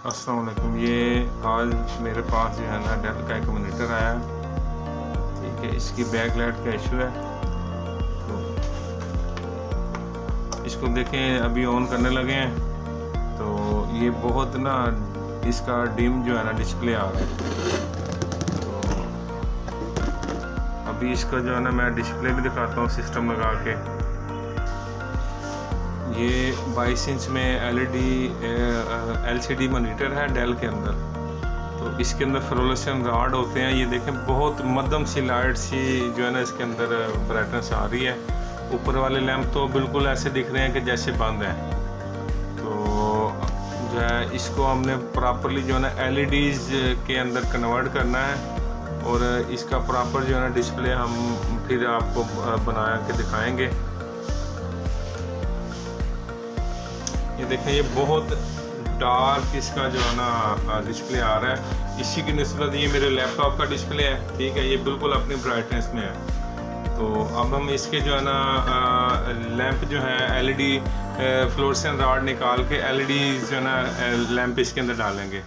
अस्सलाम वालेकुम। ये आज मेरे पास जो है ना डेल का एक मॉनिटर आया, ठीक है। इसकी बैक लाइट का इशू है, तो इसको देखें, अभी ऑन करने लगे हैं तो ये बहुत ना इसका डिम जो है ना डिस्प्ले आ रहा है। तो अभी इसका जो है ना मैं डिस्प्ले भी दिखाता हूँ सिस्टम लगा के। ये 22 इंच में LCD मॉनिटर है डेल के अंदर। तो इसके अंदर फ्लोरेसेंट रॉड होते हैं। ये देखें, बहुत मध्यम सी लाइट सी जो है ना इसके अंदर ब्राइटनेस आ रही है। ऊपर वाले लैंप तो बिल्कुल ऐसे दिख रहे हैं कि जैसे बंद है। तो जो है इसको हमने प्रॉपरली जो है ना LEDs के अंदर कन्वर्ट करना है, और इसका प्रॉपर जो है ना डिस्प्ले हम फिर आपको बना के दिखाएंगे। ये देखें, ये बहुत डार्क इसका जो है ना डिस्प्ले आ रहा है। इसी की निस्बत ये मेरे लैपटॉप का डिस्प्ले है, ठीक है। ये बिल्कुल अपनी ब्राइटनेस में है। तो अब हम इसके जो है ना लैंप जो है LED फ्लोरेसेंट रॉड निकाल के LED जो है ना लैंप इसके अंदर डालेंगे।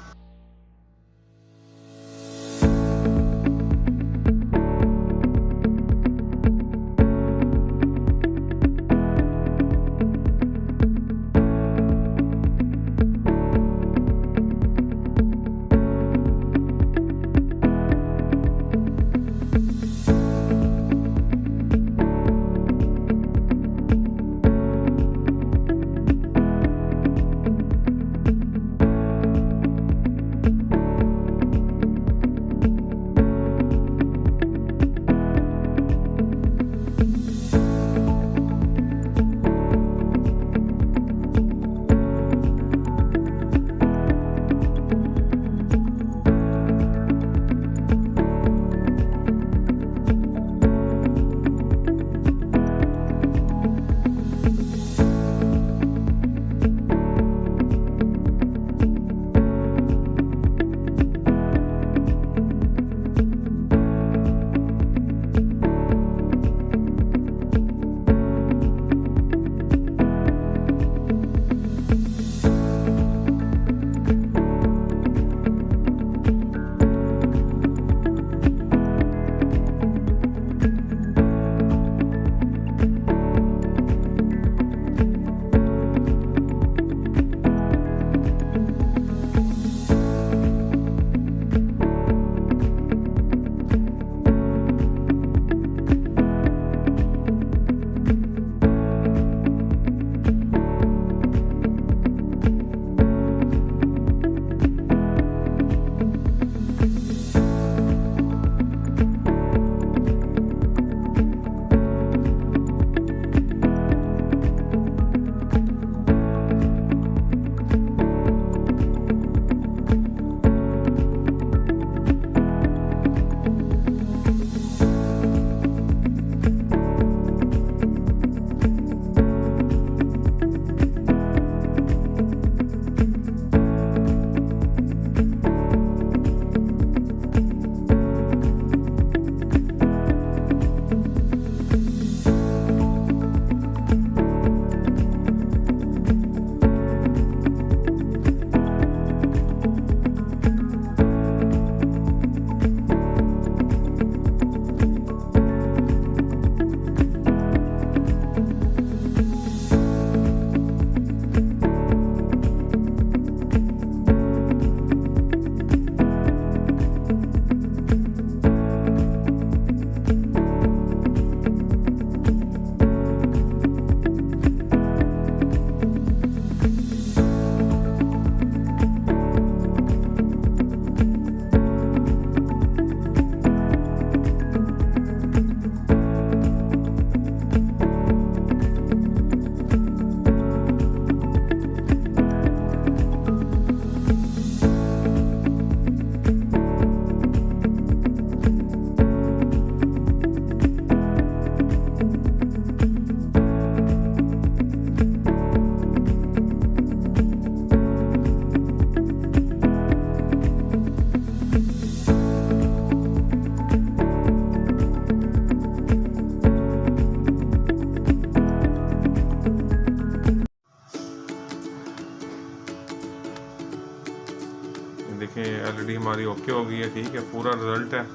देखें एलईडी हमारी ओके हो गई है, ठीक है, पूरा रिज़ल्ट है।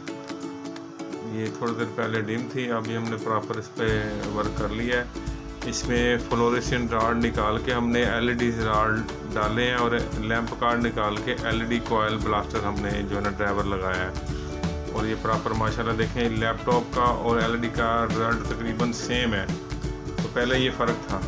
ये थोड़ी देर पहले डिम थी, अभी हमने प्रॉपर इस पर वर्क कर लिया है। इसमें फ्लोरेसेंट रॉड निकाल के हमने एलईडी रॉड डाले हैं और लैंप कार्ड निकाल के एलईडी कॉयल ब्लास्टर हमने जो है ना ड्राइवर लगाया है। और ये प्रॉपर माशाल्लाह देखें लैपटॉप का और एलईडी का रिजल्ट तकरीबन सेम है। तो पहले ये फ़र्क था।